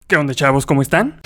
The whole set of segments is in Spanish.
¿Qué onda, chavos? ¿Cómo están?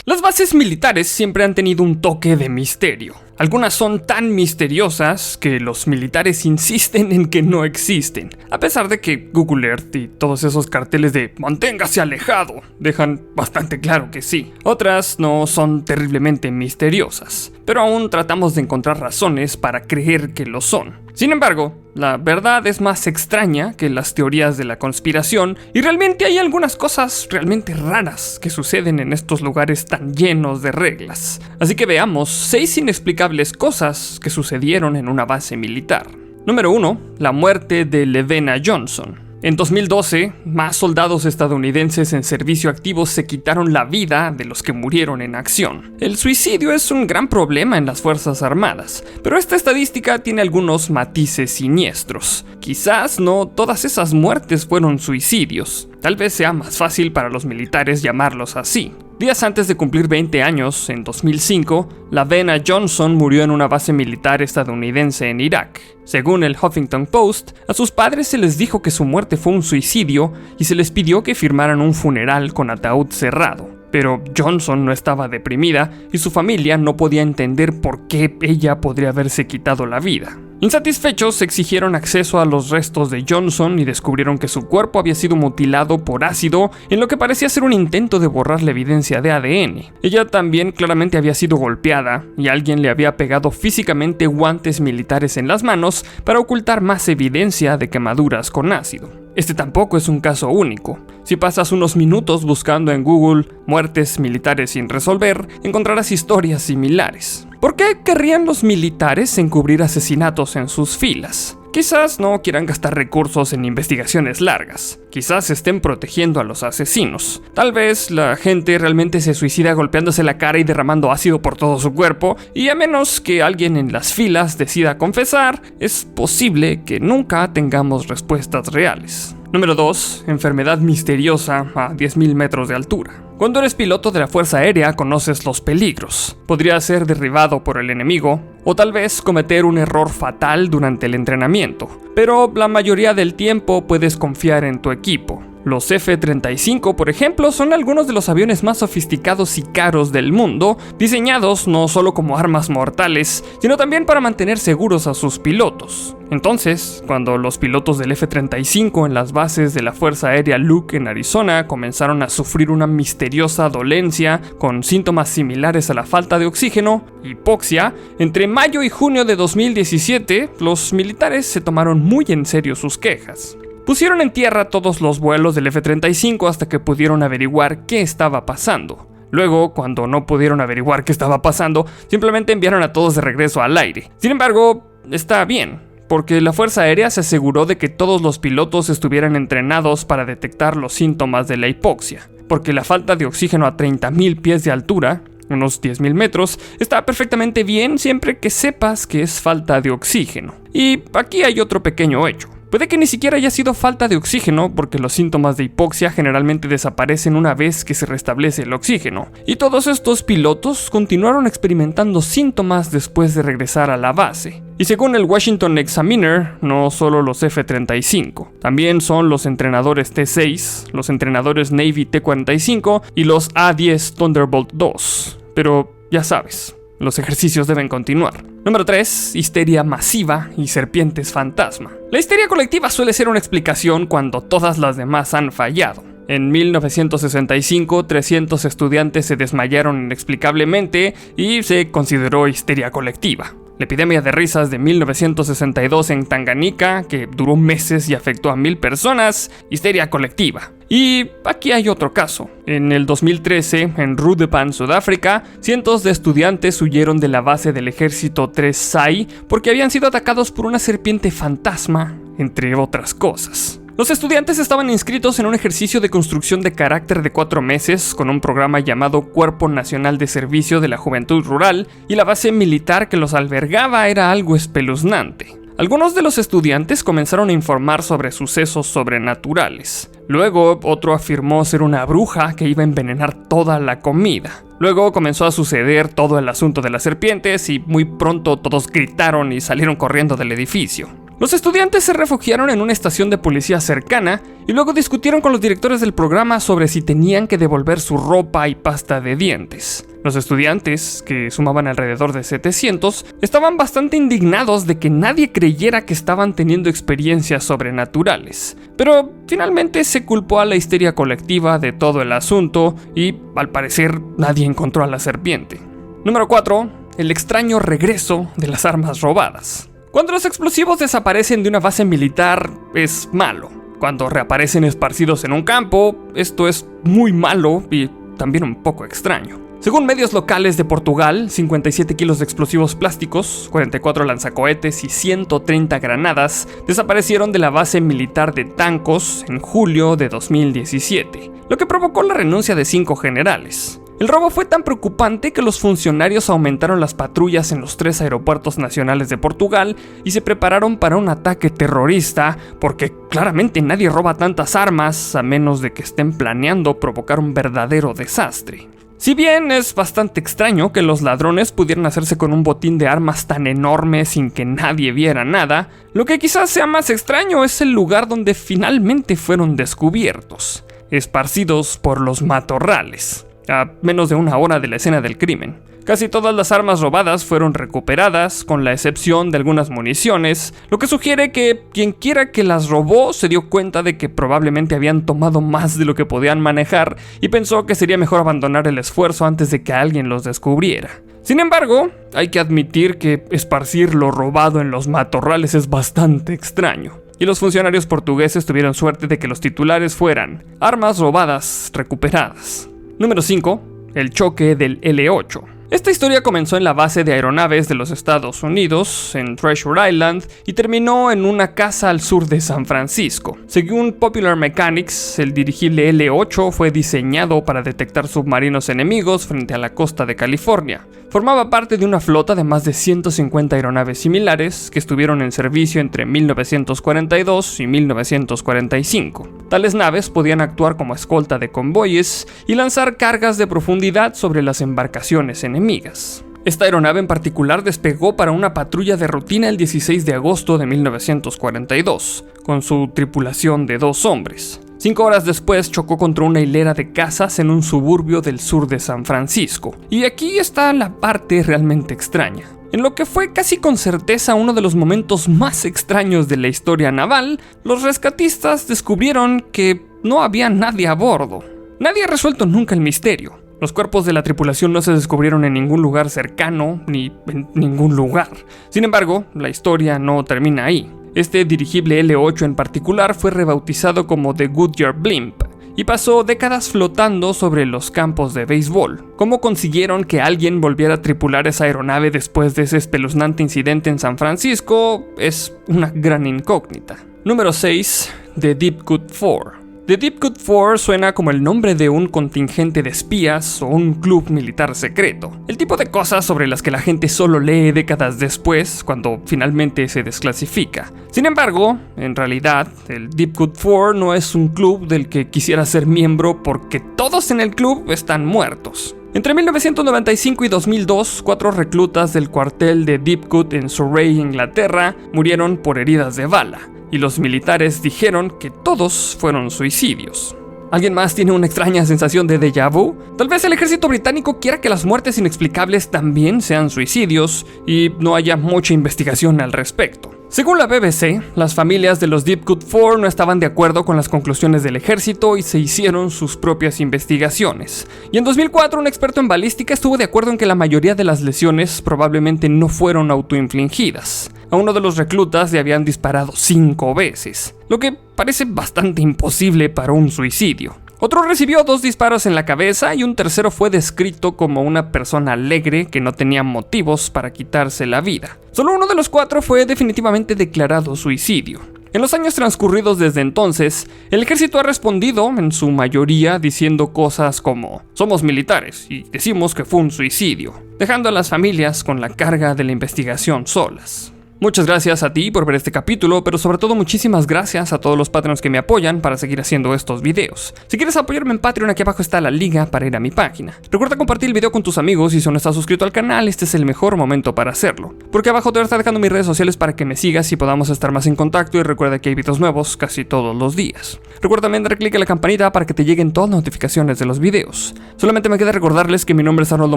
Las bases militares siempre han tenido un toque de misterio. Algunas son tan misteriosas que los militares insisten en que no existen, a pesar de que Google Earth y todos esos carteles de "manténgase alejado" dejan bastante claro que sí. Otras no son terriblemente misteriosas, pero aún tratamos de encontrar razones para creer que lo son. Sin embargo, la verdad es más extraña que las teorías de la conspiración y realmente hay algunas cosas realmente raras que suceden en estos lugares tan llenos de reglas. Así que veamos 6 inexplicables cosas que sucedieron en una base militar. Número 1. La muerte de Levena Johnson. En 2012, más soldados estadounidenses en servicio activo se quitaron la vida de los que murieron en acción. El suicidio es un gran problema en las Fuerzas Armadas, pero esta estadística tiene algunos matices siniestros. Quizás no todas esas muertes fueron suicidios. Tal vez sea más fácil para los militares llamarlos así. Días antes de cumplir 20 años, en 2005, Levena Johnson murió en una base militar estadounidense en Irak. Según el Huffington Post, a sus padres se les dijo que su muerte fue un suicidio y se les pidió que firmaran un funeral con ataúd cerrado. Pero Johnson no estaba deprimida y su familia no podía entender por qué ella podría haberse quitado la vida. Insatisfechos, exigieron acceso a los restos de Johnson y descubrieron que su cuerpo había sido mutilado por ácido en lo que parecía ser un intento de borrar la evidencia de ADN. Ella también claramente había sido golpeada y alguien le había pegado físicamente guantes militares en las manos para ocultar más evidencia de quemaduras con ácido. Este tampoco es un caso único. Si pasas unos minutos buscando en Google muertes militares sin resolver, encontrarás historias similares. ¿Por qué querrían los militares encubrir asesinatos en sus filas? Quizás no quieran gastar recursos en investigaciones largas. Quizás estén protegiendo a los asesinos. Tal vez la gente realmente se suicida golpeándose la cara y derramando ácido por todo su cuerpo, y a menos que alguien en las filas decida confesar, es posible que nunca tengamos respuestas reales. Número 2. Enfermedad misteriosa a 10.000 metros de altura. Cuando eres piloto de la Fuerza Aérea conoces los peligros. Podría ser derribado por el enemigo o tal vez cometer un error fatal durante el entrenamiento, pero la mayoría del tiempo puedes confiar en tu equipo. Los F-35, por ejemplo, son algunos de los aviones más sofisticados y caros del mundo, diseñados no solo como armas mortales, sino también para mantener seguros a sus pilotos. Entonces, cuando los pilotos del F-35 en las bases de la Fuerza Aérea Luke en Arizona comenzaron a sufrir una misteriosa dolencia con síntomas similares a la falta de oxígeno, hipoxia, entre mayo y junio de 2017, los militares se tomaron muy en serio sus quejas. Pusieron en tierra todos los vuelos del F-35 hasta que pudieron averiguar qué estaba pasando. Luego, cuando no pudieron averiguar qué estaba pasando, simplemente enviaron a todos de regreso al aire. Sin embargo, está bien, porque la Fuerza Aérea se aseguró de que todos los pilotos estuvieran entrenados para detectar los síntomas de la hipoxia, porque la falta de oxígeno a 30.000 pies de altura, unos 10.000 metros, está perfectamente bien siempre que sepas que es falta de oxígeno. Y aquí hay otro pequeño hecho. Puede que ni siquiera haya sido falta de oxígeno, porque los síntomas de hipoxia generalmente desaparecen una vez que se restablece el oxígeno. Y todos estos pilotos continuaron experimentando síntomas después de regresar a la base. Y según el Washington Examiner, no solo los F-35, también son los entrenadores T-6, los entrenadores Navy T-45 y los A-10 Thunderbolt II. Pero ya sabes, los ejercicios deben continuar. Número 3. Histeria masiva y serpientes fantasma. La histeria colectiva suele ser una explicación cuando todas las demás han fallado. En 1965, 300 estudiantes se desmayaron inexplicablemente y se consideró histeria colectiva. La epidemia de risas de 1962 en Tanganica, que duró meses y afectó a 1,000 personas, histeria colectiva. Y aquí hay otro caso. En el 2013, en Rudepan, Sudáfrica, cientos de estudiantes huyeron de la base del ejército 3 SAI porque habían sido atacados por una serpiente fantasma, entre otras cosas. Los estudiantes estaban inscritos en un ejercicio de construcción de carácter de 4 meses con un programa llamado Cuerpo Nacional de Servicio de la Juventud Rural, y la base militar que los albergaba era algo espeluznante. Algunos de los estudiantes comenzaron a informar sobre sucesos sobrenaturales. Luego, otro afirmó ser una bruja que iba a envenenar toda la comida. Luego comenzó a suceder todo el asunto de las serpientes y muy pronto todos gritaron y salieron corriendo del edificio. Los estudiantes se refugiaron en una estación de policía cercana y luego discutieron con los directores del programa sobre si tenían que devolver su ropa y pasta de dientes. Los estudiantes, que sumaban alrededor de 700, estaban bastante indignados de que nadie creyera que estaban teniendo experiencias sobrenaturales. Pero finalmente se culpó a la histeria colectiva de todo el asunto y, al parecer, nadie encontró a la serpiente. Número 4. El extraño regreso de las armas robadas. Cuando los explosivos desaparecen de una base militar, es malo. Cuando reaparecen esparcidos en un campo, esto es muy malo y también un poco extraño. Según medios locales de Portugal, 57 kilos de explosivos plásticos, 44 lanzacohetes y 130 granadas desaparecieron de la base militar de Tancos en julio de 2017, lo que provocó la renuncia de 5 generales. El robo fue tan preocupante que los funcionarios aumentaron las patrullas en los 3 aeropuertos nacionales de Portugal y se prepararon para un ataque terrorista, porque claramente nadie roba tantas armas a menos de que estén planeando provocar un verdadero desastre. Si bien es bastante extraño que los ladrones pudieran hacerse con un botín de armas tan enorme sin que nadie viera nada, lo que quizás sea más extraño es el lugar donde finalmente fueron descubiertos, esparcidos por los matorrales, a menos de una hora de la escena del crimen. Casi todas las armas robadas fueron recuperadas, con la excepción de algunas municiones, lo que sugiere que quien quiera que las robó se dio cuenta de que probablemente habían tomado más de lo que podían manejar y pensó que sería mejor abandonar el esfuerzo antes de que alguien los descubriera. Sin embargo, hay que admitir que esparcir lo robado en los matorrales es bastante extraño, y los funcionarios portugueses tuvieron suerte de que los titulares fueran armas robadas recuperadas. Número 5. El choque del L-8. Esta historia comenzó en la base de aeronaves de los Estados Unidos, en Treasure Island, y terminó en una casa al sur de San Francisco. Según Popular Mechanics, el dirigible L-8 fue diseñado para detectar submarinos enemigos frente a la costa de California. Formaba parte de una flota de más de 150 aeronaves similares que estuvieron en servicio entre 1942 y 1945. Tales naves podían actuar como escolta de convoyes y lanzar cargas de profundidad sobre las embarcaciones enemigas. Esta aeronave en particular despegó para una patrulla de rutina el 16 de agosto de 1942, con su tripulación de 2 hombres. 5 horas después chocó contra una hilera de casas en un suburbio del sur de San Francisco. Y aquí está la parte realmente extraña. En lo que fue casi con certeza uno de los momentos más extraños de la historia naval, los rescatistas descubrieron que no había nadie a bordo. Nadie ha resuelto nunca el misterio. Los cuerpos de la tripulación no se descubrieron en ningún lugar cercano ni en ningún lugar. Sin embargo, la historia no termina ahí. Este dirigible L-8 en particular fue rebautizado como The Goodyear Blimp y pasó décadas flotando sobre los campos de béisbol. ¿Cómo consiguieron que alguien volviera a tripular esa aeronave después de ese espeluznante incidente en San Francisco? Es una gran incógnita. Número 6. The Deepcut 4. The Deepcut 4 suena como el nombre de un contingente de espías o un club militar secreto. El tipo de cosas sobre las que la gente solo lee décadas después, cuando finalmente se desclasifica. Sin embargo, en realidad, el Deepcut 4 no es un club del que quisiera ser miembro porque todos en el club están muertos. Entre 1995 y 2002, 4 reclutas del cuartel de Deepcut en Surrey, Inglaterra, murieron por heridas de bala. Y los militares dijeron que todos fueron suicidios. ¿Alguien más tiene una extraña sensación de déjà vu? Tal vez el ejército británico quiera que las muertes inexplicables también sean suicidios y no haya mucha investigación al respecto. Según la BBC, las familias de los Deepcut 4 no estaban de acuerdo con las conclusiones del ejército y se hicieron sus propias investigaciones. Y en 2004, un experto en balística estuvo de acuerdo en que la mayoría de las lesiones probablemente no fueron autoinfligidas. A uno de los reclutas le habían disparado 5 veces, lo que parece bastante imposible para un suicidio. Otro recibió 2 disparos en la cabeza y un tercero fue descrito como una persona alegre que no tenía motivos para quitarse la vida. Solo uno de los 4 fue definitivamente declarado suicidio. En los años transcurridos desde entonces, el ejército ha respondido en su mayoría diciendo cosas como «somos militares y decimos que fue un suicidio», dejando a las familias con la carga de la investigación solas. Muchas gracias a ti por ver este capítulo, pero sobre todo muchísimas gracias a todos los Patreons que me apoyan para seguir haciendo estos videos. Si quieres apoyarme en Patreon, aquí abajo está la liga para ir a mi página. Recuerda compartir el video con tus amigos y si aún no estás suscrito al canal, este es el mejor momento para hacerlo. Porque abajo te voy a estar dejando mis redes sociales para que me sigas y podamos estar más en contacto, y recuerda que hay videos nuevos casi todos los días. Recuerda también dar clic en la campanita para que te lleguen todas las notificaciones de los videos. Solamente me queda recordarles que mi nombre es Arnoldo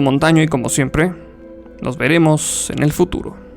Montaño y como siempre, nos veremos en el futuro.